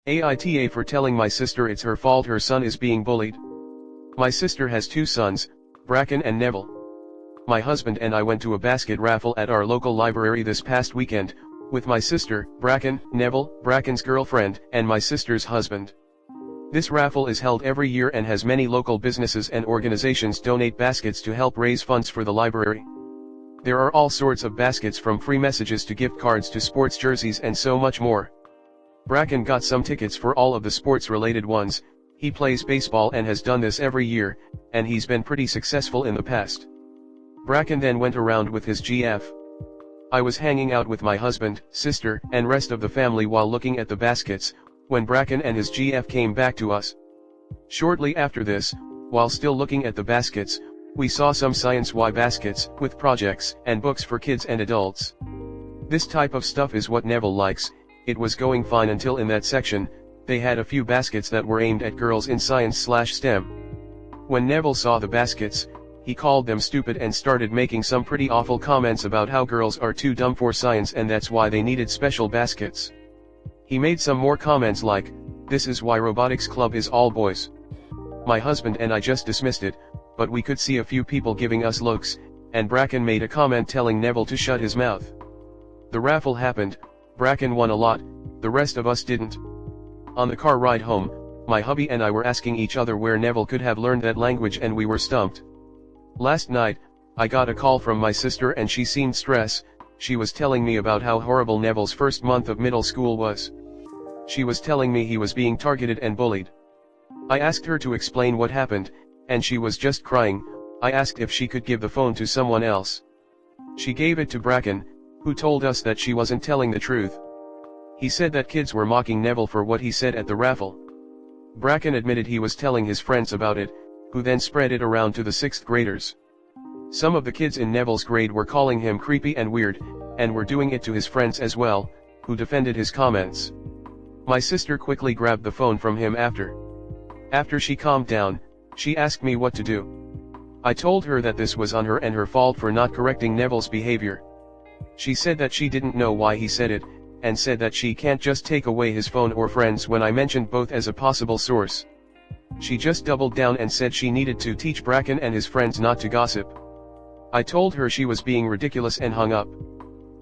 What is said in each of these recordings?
AITA for telling my sister it's her fault her son is being bullied. My sister has two sons, Bracken and Neville. My husband and I went to a basket raffle at our local library this past weekend, with my sister, Bracken, Neville, Bracken's girlfriend, and my sister's husband. This raffle is held every year and has many local businesses and organizations donate baskets to help raise funds for the library. There are all sorts of baskets from free messages to gift cards to sports jerseys and so much more. Bracken got some tickets for all of the sports-related ones. He plays baseball and has done this every year, and he's been pretty successful in the past. Bracken then went around with his GF. I was hanging out with my husband, sister, and rest of the family while looking at the baskets, when Bracken and his GF came back to us. Shortly after this, while still looking at the baskets, we saw some Science Y baskets, with projects, and books for kids and adults. This type of stuff is what Neville likes. It was going fine until in that section, they had a few baskets that were aimed at girls in science/STEM. When Neville saw the baskets, he called them stupid and started making some pretty awful comments about how girls are too dumb for science and that's why they needed special baskets. He made some more comments like, "This is why robotics club is all boys." My husband and I just dismissed it, but we could see a few people giving us looks, and Bracken made a comment telling Neville to shut his mouth. The raffle happened, Bracken won a lot, the rest of us didn't. On the car ride home, my hubby and I were asking each other where Neville could have learned that language and we were stumped. Last night, I got a call from my sister and she seemed stressed. She was telling me about how horrible Neville's first month of middle school was. She was telling me he was being targeted and bullied. I asked her to explain what happened, and she was just crying. I asked if she could give the phone to someone else. She gave it to Bracken, who told us that she wasn't telling the truth. He said that kids were mocking Neville for what he said at the raffle. Bracken admitted he was telling his friends about it, who then spread it around to the 6th graders. Some of the kids in Neville's grade were calling him creepy and weird, and were doing it to his friends as well, who defended his comments. My sister quickly grabbed the phone from him after. After she calmed down, she asked me what to do. I told her that this was on her and her fault for not correcting Neville's behavior. She said that she didn't know why he said it, and said that she can't just take away his phone or friends when I mentioned both as a possible source. She just doubled down and said she needed to teach Bracken and his friends not to gossip. I told her she was being ridiculous and hung up.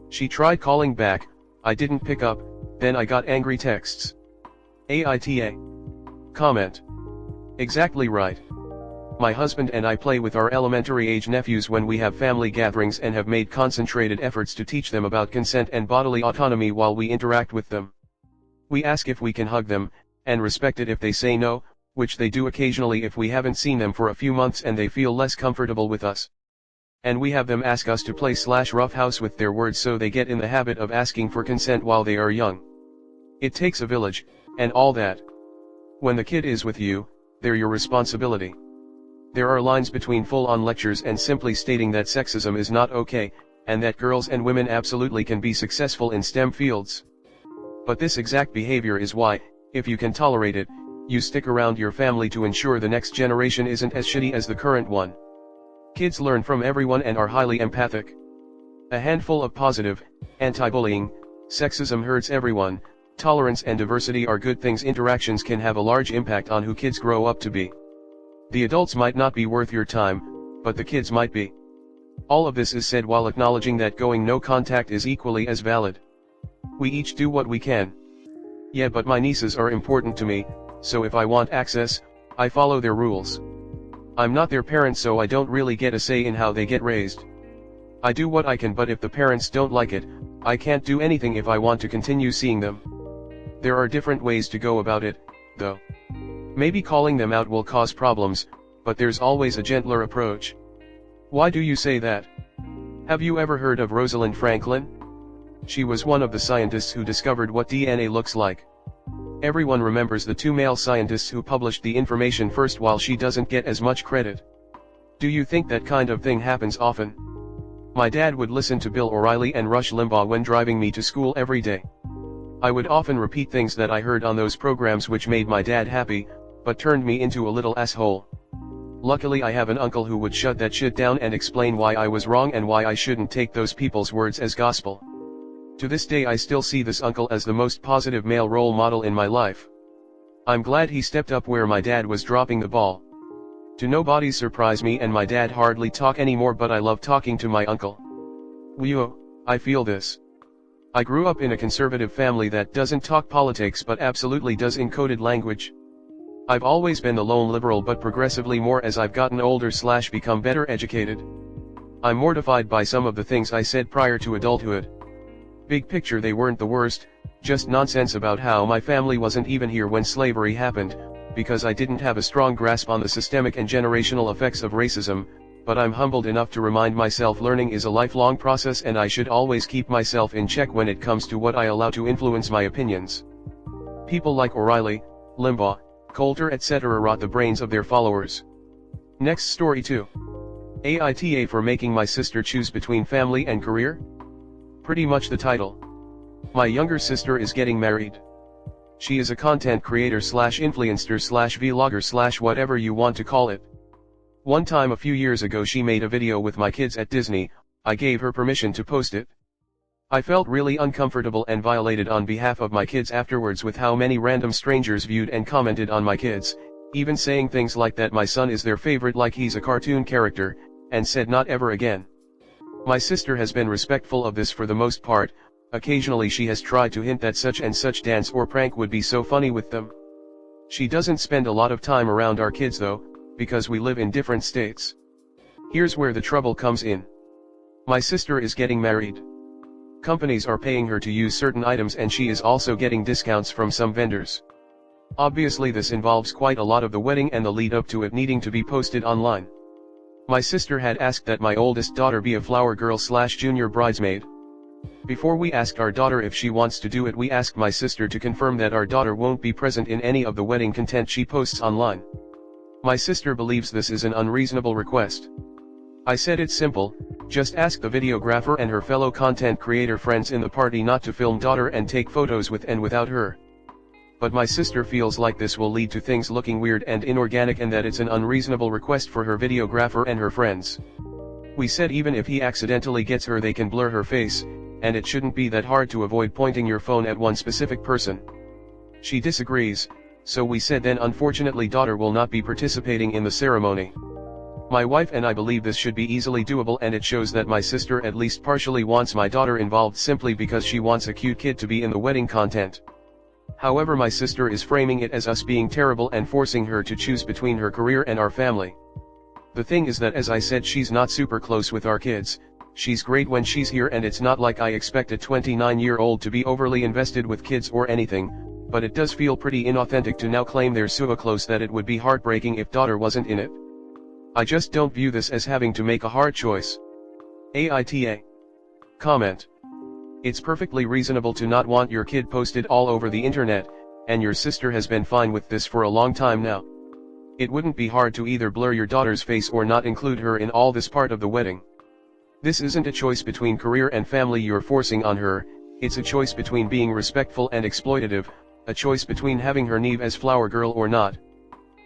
She tried calling back, I didn't pick up, then I got angry texts. AITA. Comment. Exactly right. My husband and I play with our elementary-age nephews when we have family gatherings and have made concentrated efforts to teach them about consent and bodily autonomy while we interact with them. We ask if we can hug them, and respect it if they say no, which they do occasionally if we haven't seen them for a few months and they feel less comfortable with us. And we have them ask us to play/roughhouse with their words so they get in the habit of asking for consent while they are young. It takes a village, and all that. When the kid is with you, they're your responsibility. There are lines between full-on lectures and simply stating that sexism is not okay, and that girls and women absolutely can be successful in STEM fields. But this exact behavior is why, if you can tolerate it, you stick around your family to ensure the next generation isn't as shitty as the current one. Kids learn from everyone and are highly empathic. A handful of positive, anti-bullying, sexism hurts everyone, tolerance and diversity are good things. Interactions can have a large impact on who kids grow up to be. The adults might not be worth your time, but the kids might be. All of this is said while acknowledging that going no contact is equally as valid. We each do what we can. Yeah, but my nieces are important to me, so if I want access, I follow their rules. I'm not their parent, so I don't really get a say in how they get raised. I do what I can, but if the parents don't like it, I can't do anything if I want to continue seeing them. There are different ways to go about it, though. Maybe calling them out will cause problems, but there's always a gentler approach. Why do you say that? Have you ever heard of Rosalind Franklin? She was one of the scientists who discovered what DNA looks like. Everyone remembers the two male scientists who published the information first, while she doesn't get as much credit. Do you think that kind of thing happens often? My dad would listen to Bill O'Reilly and Rush Limbaugh when driving me to school every day. I would often repeat things that I heard on those programs which made my dad happy, but turned me into a little asshole. Luckily I have an uncle who would shut that shit down and explain why I was wrong and why I shouldn't take those people's words as gospel. To this day I still see this uncle as the most positive male role model in my life. I'm glad he stepped up where my dad was dropping the ball. To nobody's surprise, me and my dad hardly talk anymore, but I love talking to my uncle. Whoa, I feel this. I grew up in a conservative family that doesn't talk politics but absolutely does encoded language. I've always been the lone liberal, but progressively more as I've gotten older / become better educated. I'm mortified by some of the things I said prior to adulthood. Big picture, they weren't the worst, just nonsense about how my family wasn't even here when slavery happened, because I didn't have a strong grasp on the systemic and generational effects of racism, but I'm humbled enough to remind myself learning is a lifelong process and I should always keep myself in check when it comes to what I allow to influence my opinions. People like O'Reilly, Limbaugh, Coulter etc. rot the brains of their followers. Next story 2. AITA for making my sister choose between family and career? Pretty much the title. My younger sister is getting married. She is a content creator / influencer / vlogger / whatever you want to call it. One time a few years ago she made a video with my kids at Disney. I gave her permission to post it. I felt really uncomfortable and violated on behalf of my kids afterwards with how many random strangers viewed and commented on my kids, even saying things like that my son is their favorite like he's a cartoon character, and said not ever again. My sister has been respectful of this for the most part. Occasionally she has tried to hint that such and such dance or prank would be so funny with them. She doesn't spend a lot of time around our kids though, because we live in different states. Here's where the trouble comes in. My sister is getting married. Companies are paying her to use certain items and she is also getting discounts from some vendors. Obviously this involves quite a lot of the wedding and the lead up to it needing to be posted online. My sister had asked that my oldest daughter be a flower girl / junior bridesmaid. Before we asked our daughter if she wants to do it, we asked my sister to confirm that our daughter won't be present in any of the wedding content she posts online. My sister believes this is an unreasonable request. I said it's simple, just ask the videographer and her fellow content creator friends in the party not to film daughter and take photos with and without her. But my sister feels like this will lead to things looking weird and inorganic and that it's an unreasonable request for her videographer and her friends. We said even if he accidentally gets her they can blur her face, and it shouldn't be that hard to avoid pointing your phone at one specific person. She disagrees, so we said then unfortunately daughter will not be participating in the ceremony. My wife and I believe this should be easily doable and it shows that my sister at least partially wants my daughter involved simply because she wants a cute kid to be in the wedding content. However, my sister is framing it as us being terrible and forcing her to choose between her career and our family. The thing is that as I said she's not super close with our kids. She's great when she's here and it's not like I expect a 29-year-old to be overly invested with kids or anything, but it does feel pretty inauthentic to now claim they're so close that it would be heartbreaking if daughter wasn't in it. I just don't view this as having to make a hard choice. AITA. Comment. It's perfectly reasonable to not want your kid posted all over the internet, and your sister has been fine with this for a long time now. It wouldn't be hard to either blur your daughter's face or not include her in all this part of the wedding. This isn't a choice between career and family you're forcing on her, it's a choice between being respectful and exploitative, a choice between having her name as flower girl or not.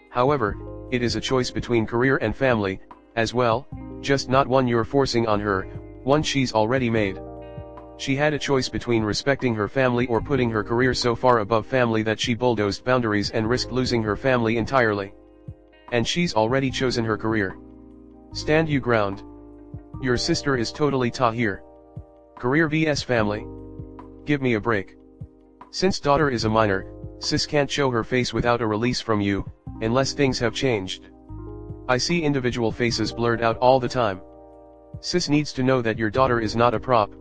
However, it is a choice between career and family, as well, just not one you're forcing on her, one she's already made. She had a choice between respecting her family or putting her career so far above family that she bulldozed boundaries and risked losing her family entirely. And she's already chosen her career. Stand your ground. Your sister is totally here. Career vs family. Give me a break. Since daughter is a minor, sis can't show her face without a release from you, unless things have changed. I see individual faces blurred out all the time. Sis needs to know that your daughter is not a prop.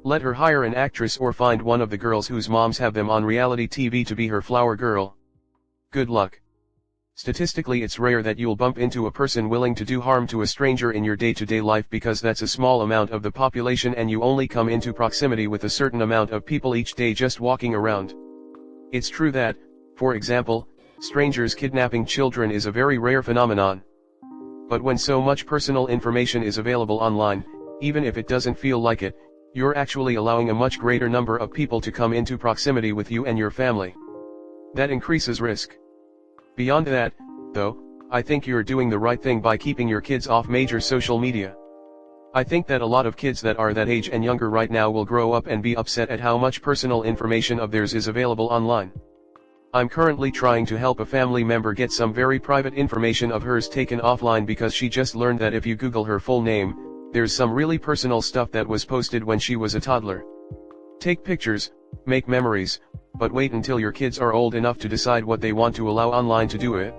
Let her hire an actress or find one of the girls whose moms have them on reality TV to be her flower girl. Good luck. Statistically, it's rare that you'll bump into a person willing to do harm to a stranger in your day-to-day life because that's a small amount of the population and you only come into proximity with a certain amount of people each day just walking around. It's true that, for example, strangers kidnapping children is a very rare phenomenon. But when so much personal information is available online, even if it doesn't feel like it, you're actually allowing a much greater number of people to come into proximity with you and your family. That increases risk. Beyond that, though, I think you're doing the right thing by keeping your kids off major social media. I think that a lot of kids that are that age and younger right now will grow up and be upset at how much personal information of theirs is available online. I'm currently trying to help a family member get some very private information of hers taken offline because she just learned that if you Google her full name, there's some really personal stuff that was posted when she was a toddler. Take pictures, make memories, but wait until your kids are old enough to decide what they want to allow online to do it.